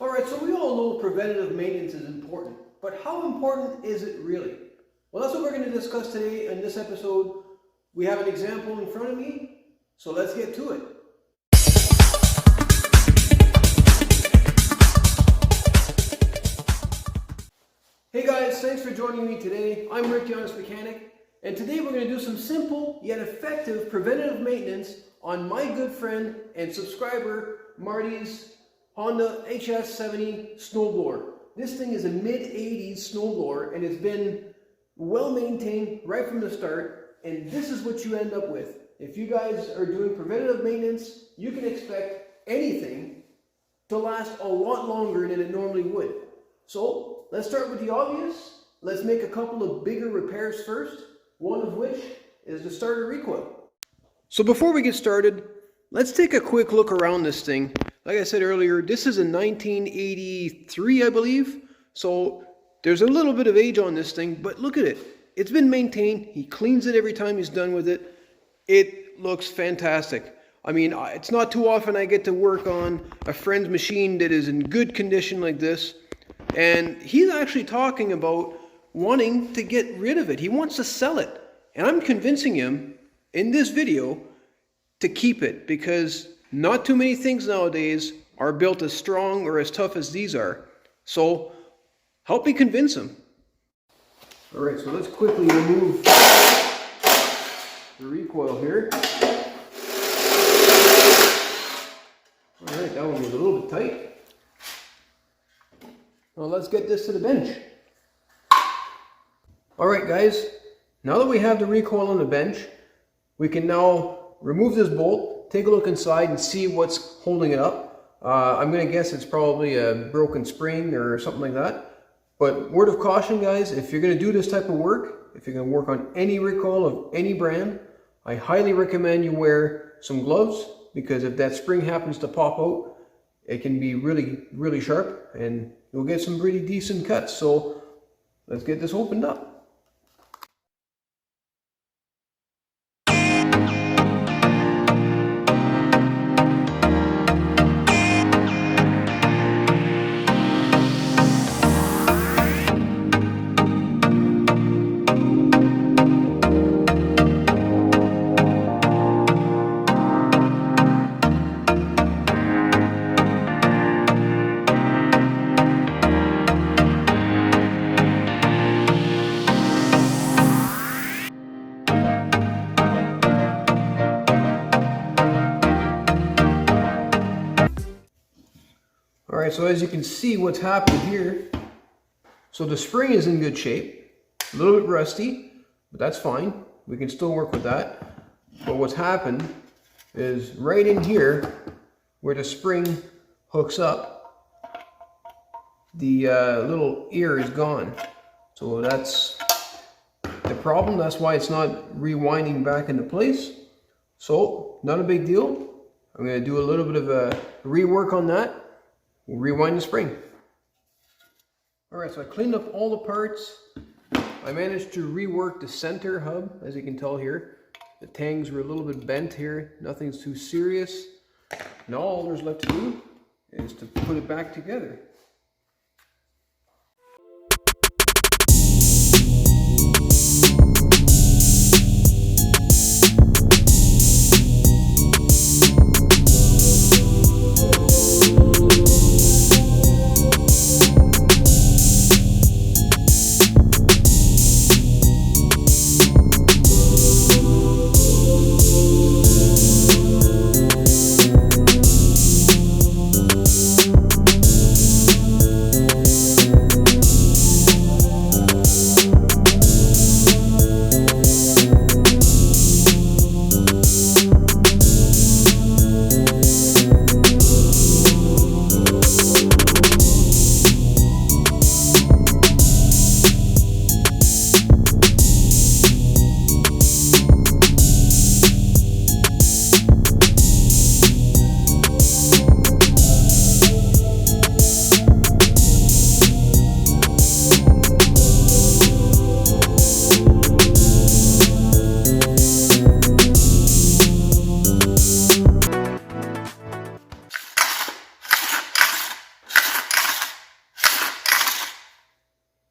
Alright, so we all know preventative maintenance is important, but how important is it really? Well, that's what we're going to discuss today in this episode. We have an example in front of me, so let's get to it. Hey guys, thanks for joining me today. I'm Rick, the Honest Mechanic, and today we're going to do some simple yet effective preventative maintenance on my good friend and subscriber Marty's Honda HS70 snowblower. This thing is a mid-80s snowblower and it's been well maintained right from the start, and this is what you end up with. If you guys are doing preventative maintenance, you can expect anything to last a lot longer than it normally would. So let's start with the obvious. Let's make a couple of bigger repairs first, one of which is the starter recoil. So before we get started, let's take a quick look around this thing. Like I said earlier, this is a 1983, I believe. So there's a little bit of age on this thing, but look at it. It's been maintained. He cleans it every time he's done with it. It looks fantastic. I mean, it's not too often I get to work on a friend's machine that is in good condition like this. And he's actually talking about wanting to get rid of it. He wants to sell it. And I'm convincing him in this video to keep it, because not too many things nowadays are built as strong or as tough as these are. So help me convince him. All right, so let's quickly remove the recoil here. All right, that one was a little bit tight. Well, let's get this to the bench. All right, guys, now that we have the recoil on the bench, we can now remove this bolt, take a look inside and see what's holding it up. I'm going to guess it's probably a broken spring or something like that. But word of caution, guys, if you're going to do this type of work, if you're going to work on any recoil of any brand, I highly recommend you wear some gloves, because if that spring happens to pop out, it can be really, really sharp and you'll get some pretty decent cuts. So let's get this opened up. Alright, so as you can see what's happened here, so the spring is in good shape, a little bit rusty, but that's fine, we can still work with that. But what's happened is right in here, where the spring hooks up, the little ear is gone. So that's the problem, that's why it's not rewinding back into place. So, not a big deal. I'm going to do a little bit of a rework on that. We'll rewind the spring. Alright, so I cleaned up all the parts. I managed to rework the center hub, as you can tell here. The tangs were a little bit bent here. Nothing's too serious. Now all there's left to do is to put it back together.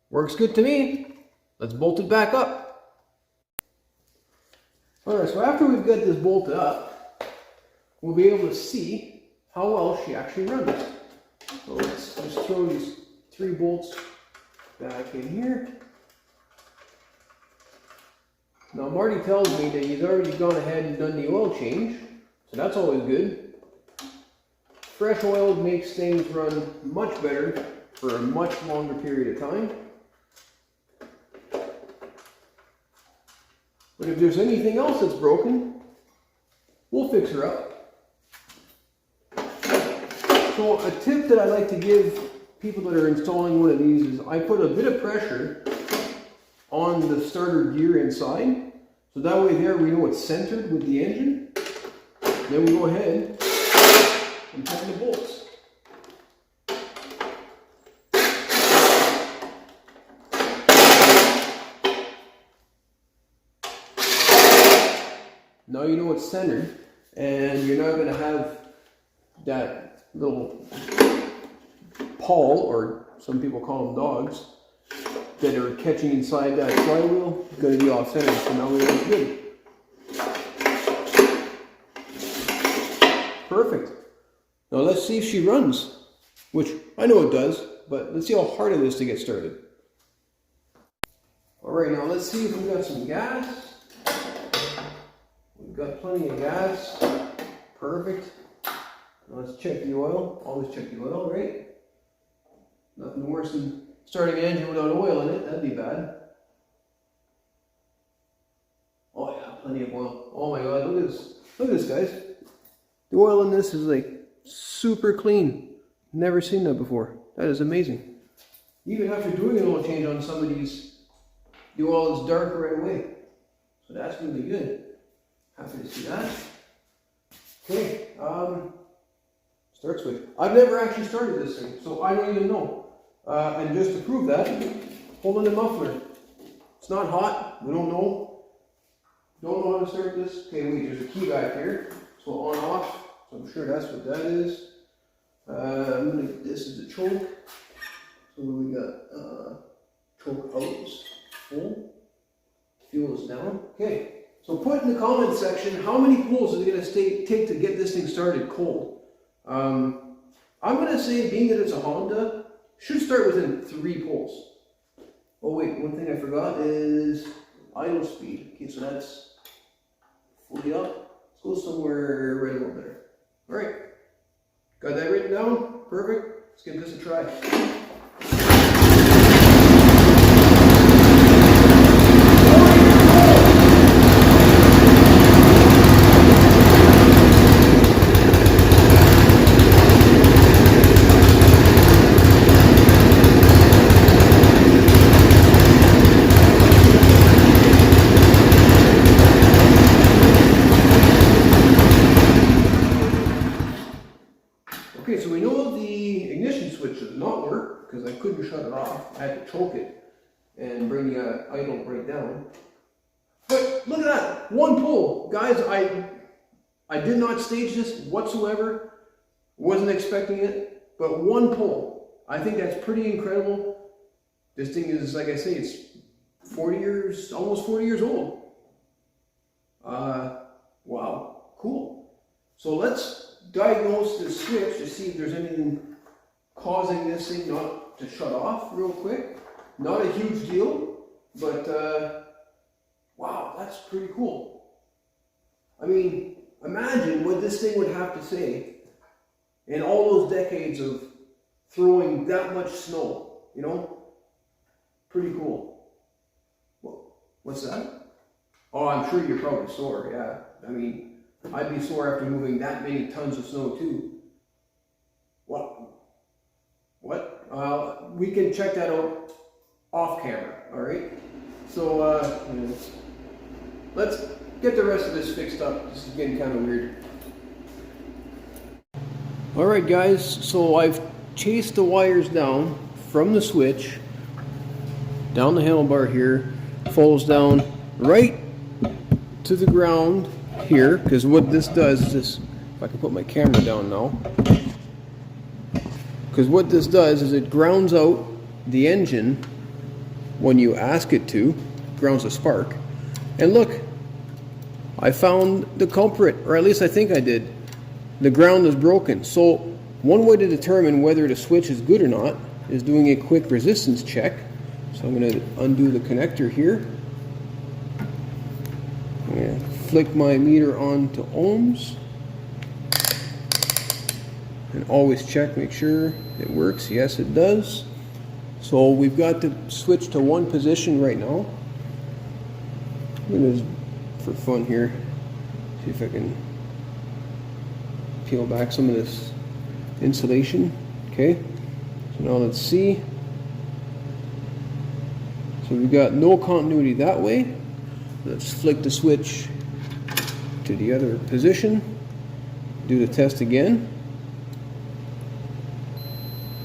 Works good to me. Let's bolt it back up. Alright, so after we've got this bolted up, we'll be able to see how well she actually runs. So let's just throw these 3 bolts back in here. Now Marty tells me that he's already gone ahead and done the oil change, so that's always good. Fresh oil makes things run much better for a much longer period of time. But if there's anything else that's broken, we'll fix her up. So a tip that I like to give people that are installing one of these is I put a bit of pressure on the starter gear inside. So that way there we know it's centered with the engine. Then we go ahead and tighten the bolts. Now you know it's centered, and you're not going to have that little pawl, or some people call them dogs, that are catching inside that flywheel. It's going to be off center, so now we know it's good. Perfect. Now let's see if she runs, which I know it does, but let's see how hard it is to get started. Alright, now let's see if we've got some gas. We've got plenty of gas. Perfect. Now let's check the oil. Always check the oil, right? Nothing worse than starting an engine without oil in it. That'd be bad. Oh yeah, plenty of oil. Oh my god, look at this. Look at this, guys. The oil in this is like super clean. Never seen that before. That is amazing. Even after doing an oil change on some of these, the oil is dark right away. So that's really good. Happy to see that. Okay, start switch. I've never actually started this thing, so I don't even know. And just to prove that, hold on the muffler. It's not hot. We don't know. Don't know how to start this. Okay, wait, there's a key back here. So on off. So I'm sure that's what that is. This is the choke. So we got choke out is full. Fuel is down. Okay. So put in the comments section how many pulls is it going to take to get this thing started cold. I'm going to say, being that it's a Honda, should start within 3 pulls. Oh wait, one thing I forgot is idle speed. Okay, so that's fully up. Let's go somewhere right a little better. Alright, got that written down? Perfect. Let's give this a try. Okay, so we know the ignition switch does not work because I couldn't shut it off. I had to choke it and bring the idle right down. But look at that, 1 pull. Guys, I did not stage this whatsoever. Wasn't expecting it, but 1 pull. I think that's pretty incredible. This thing is, like I say, it's 40 years, almost 40 years old. Wow, cool. So let's diagnose this switch to see if there's anything causing this thing not to shut off real quick. Not a huge deal, but wow, that's pretty cool. I mean, imagine what this thing would have to say in all those decades of throwing that much snow, you know? Pretty cool. What's that? Oh, I'm sure you're probably sore, yeah. I mean, I'd be sore after moving that many tons of snow too. What? We can check that out off camera, alright? So, let's get the rest of this fixed up. This is getting kind of weird. Alright guys, so I've chased the wires down from the switch, down the handlebar here, folds down right to the ground here, because what this does is this, if I can put my camera down now, because what this does is it grounds out the engine when you ask it to, grounds a spark. And look, I found the culprit, or at least I think I did. The ground is broken. So one way to determine whether the switch is good or not is doing a quick resistance check. So I'm going to undo the connector here. And flick my meter on to ohms. And always check, make sure it works. Yes, it does. So we've got to switch to one position right now. I'm going to, for fun here, see if I can peel back some of this insulation. Okay, so now let's see. So we've got no continuity that way. Let's flick the switch to the other position, do the test again,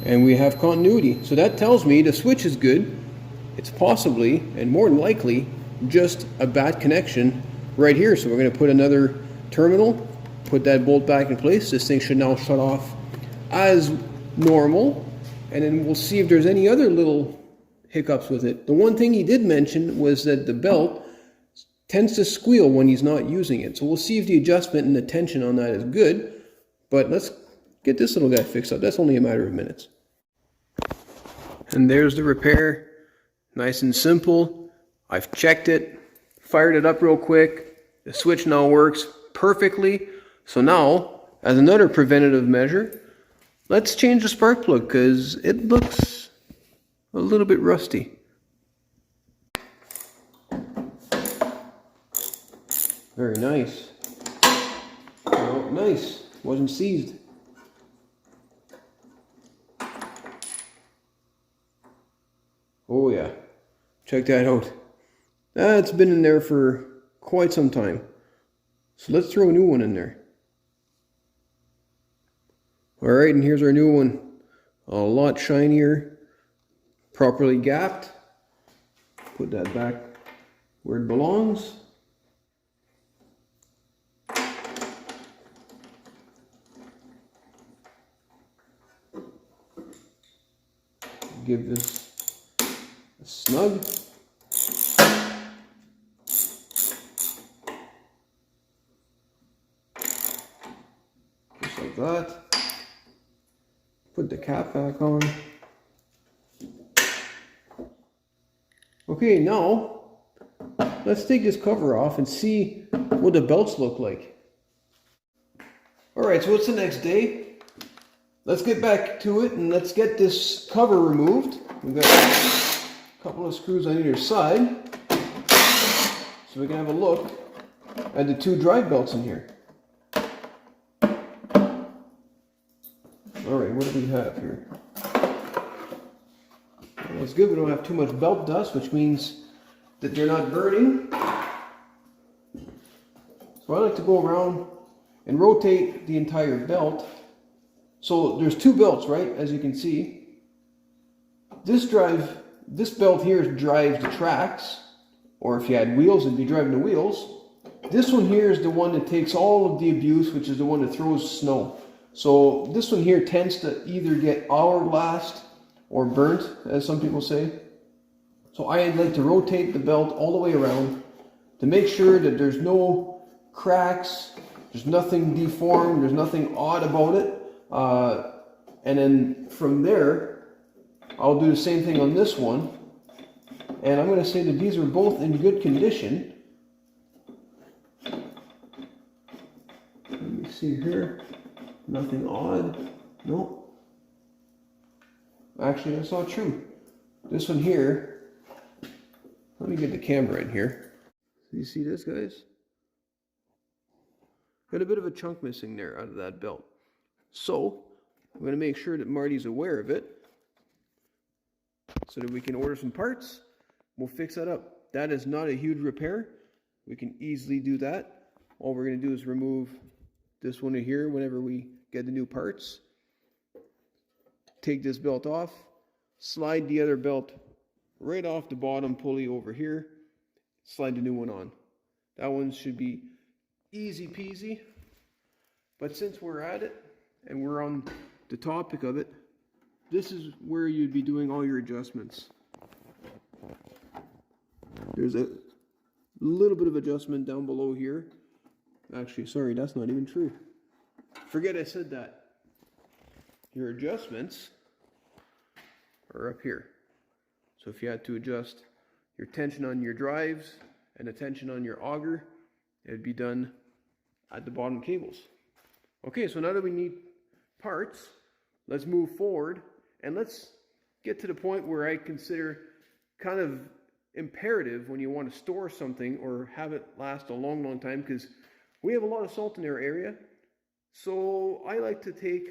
and we have continuity. So that tells me the switch is good. It's possibly, and more than likely, just a bad connection right here. So we're going to put another terminal, put that bolt back in place. This thing should now shut off as normal, and then we'll see if there's any other little hiccups with it. The one thing he did mention was that the belt tends to squeal when he's not using it. So we'll see if the adjustment and the tension on that is good. But let's get this little guy fixed up. That's only a matter of minutes. And there's the repair. Nice and simple. I've checked it, fired it up real quick. The switch now works perfectly. So now, as another preventative measure, let's change the spark plug because it looks a little bit rusty. Very nice. Oh, nice. Wasn't seized. Oh yeah. Check that out. It's been in there for quite some time. So let's throw a new one in there. Alright, and here's our new one. A lot shinier, properly gapped. Put that back where it belongs. Give this a snug. Just like that. Put the cap back on. Okay, now let's take this cover off and see what the belts look like. Alright, so what's the next day? Let's get back to it and let's get this cover removed. We've got a couple of screws on either side, so we can have a look at the two drive belts in here. Alright, what do we have here? Well, it's good we don't have too much belt dust, which means that they're not burning. So I like to go around and rotate the entire belt. So there's two belts, right, as you can see. This belt here drives the tracks, or if you had wheels, it'd be driving the wheels. This one here is the one that takes all of the abuse, which is the one that throws snow. So this one here tends to either get hourglassed or burnt, as some people say. So I like to rotate the belt all the way around to make sure that there's no cracks, there's nothing deformed, there's nothing odd about it. And then from there, I'll do the same thing on this one. And I'm going to say that these are both in good condition. Let me see here. Nothing odd. Nope. Actually, that's not true. This one here, let me get the camera in here. You see this, guys? Got a bit of a chunk missing there out of that belt. So, I'm going to make sure that Marty's aware of it so that we can order some parts. We'll fix that up. That is not a huge repair. We can easily do that. All we're going to do is remove this one here whenever we get the new parts. Take this belt off. Slide the other belt right off the bottom pulley over here. Slide the new one on. That one should be easy peasy. But since we're at it, and we're on the topic of it, this is where you'd be doing all your adjustments. There's a little bit of adjustment down below here. Actually, sorry, that's not even true. Forget I said that. Your adjustments are up here. So if you had to adjust your tension on your drives and the tension on your auger, it'd be done at the bottom cables. Okay, so now that we need parts, let's move forward and let's get to the point where I consider kind of imperative when you want to store something or have it last a long, long time, because we have a lot of salt in our area. So I like to take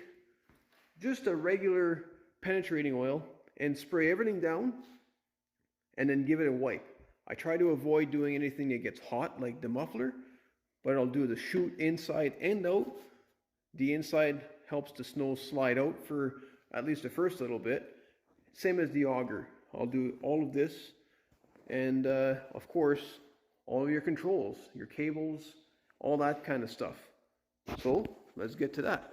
just a regular penetrating oil and spray everything down and then give it a wipe. I try to avoid doing anything that gets hot, like the muffler, but I'll do the chute inside and out. The inside helps the snow slide out for at least the first little bit. Same as the auger. I'll do all of this, and of course all of your controls, your cables, all that kind of stuff. So let's get to that.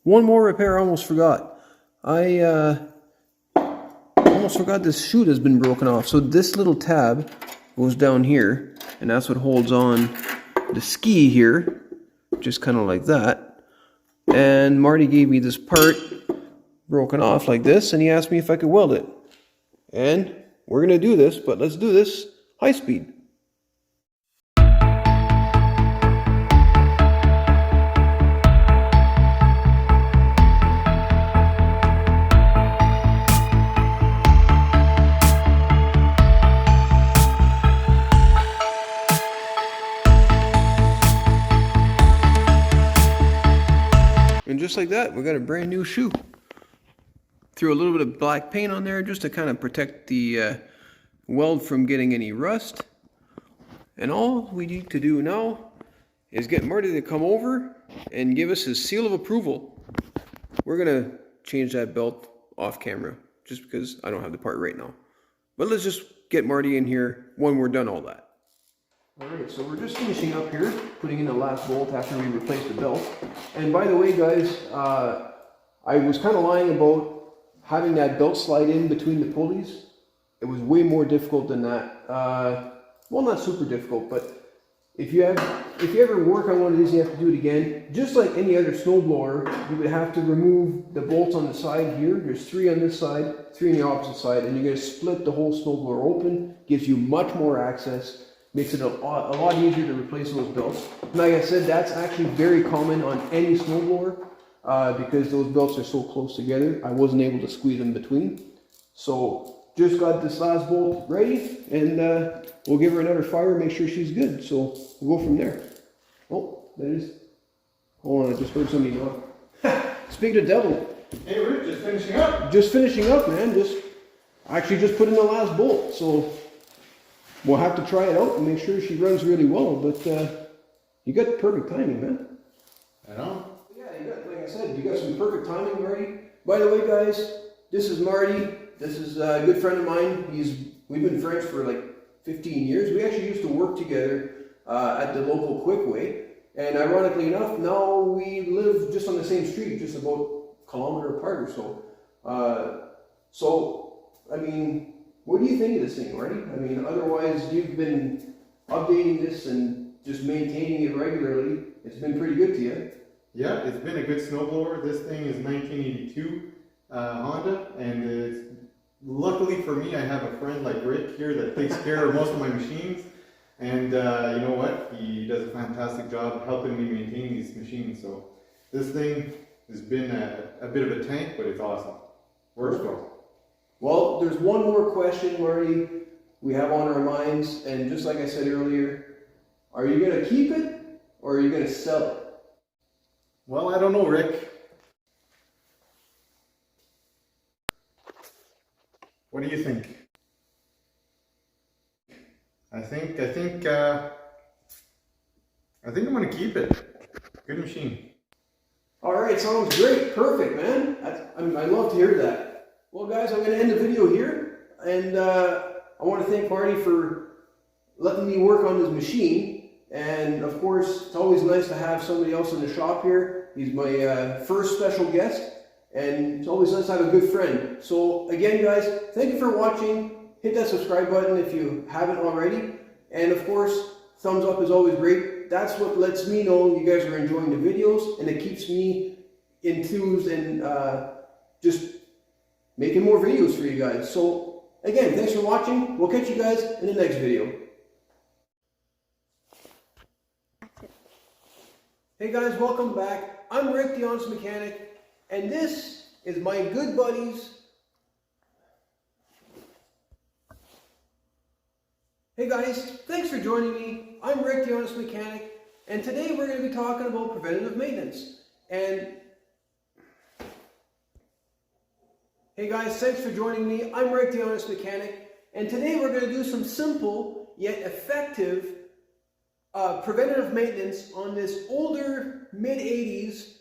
One more repair I almost forgot. I almost forgot this chute has been broken off. So this little tab goes down here, and that's what holds on the ski here, just kind of like that. And Marty gave me this part broken off like this, and he asked me if I could weld it. And we're going to do this, but let's do this high speed. And just like that, we got a brand new shoe. Threw a little bit of black paint on there just to kind of protect the weld from getting any rust. And all we need to do now is get Marty to come over and give us his seal of approval. We're gonna change that belt off camera just because I don't have the part right now. But let's just get Marty in here when we're done all that. Alright, so we're just finishing up here, putting in the last bolt after we replaced the belt. And by the way, guys, I was kind of lying about having that belt slide in between the pulleys. It was way more difficult than that. Well, not super difficult, but if you ever work on one of these, you have to do it again. Just like any other snowblower, you would have to remove the bolts on the side here. There's 3 on this side, 3 on the opposite side, and you're going to split the whole snowblower open. Gives you much more access. Makes it a lot easier to replace those belts. Like I said, that's actually very common on any snowblower because those belts are so close together. I wasn't able to squeeze in between. So just got this last bolt ready, and we'll give her another fire, make sure she's good. So we'll go from there. Oh, that is. Hold on, I just heard somebody knock. Speak to devil. Hey Rick, just finishing up. Just finishing up, man. Actually put in the last bolt. So we'll have to try it out and make sure she runs really well, but you got perfect timing, man. I know. Yeah, you got, like I said, you got some perfect timing, Marty. By the way, guys, this is Marty. This is a good friend of mine. We've been friends for like 15 years. We actually used to work together at the local Quickway. And ironically enough, now we live just on the same street, just about a kilometer apart or so. I mean, what do you think of this thing, Marty? I mean, otherwise you've been updating this and just maintaining it regularly. It's been pretty good to you. Yeah, it's been a good snowblower. This thing is 1982 Honda, and it's, luckily for me, I have a friend like Rick here that takes care of most of my machines. And you know what? He does a fantastic job helping me maintain these machines. So this thing has been a bit of a tank, but it's awesome. Works well. Well, there's one more question, Marty, we have on our minds. And just like I said earlier, are you going to keep it or are you going to sell it? Well, I don't know, Rick. What do you think? I think I'm gonna keep it. Good machine. All right, sounds great, perfect, man. I love to hear that. Well, guys, I'm going to end the video here, and I want to thank Marty for letting me work on his machine. And of course, it's always nice to have somebody else in the shop here. He's my first special guest, and it's always nice to have a good friend. So again, guys, thank you for watching. Hit that subscribe button if you haven't already. And of course, thumbs up is always great. That's what lets me know you guys are enjoying the videos, and it keeps me enthused and just making more videos for you guys. So again, thanks for watching. We'll catch you guys in the next video. Hey guys, welcome back. I'm Rick, the Honest Mechanic, and this is my good buddies. Hey guys, thanks for joining me. I'm Rick, the Honest Mechanic, and today we're going to be talking about preventative maintenance. And hey guys, thanks for joining me. I'm Rick, the Honest Mechanic, and today we're going to do some simple yet effective preventative maintenance on this older mid-80s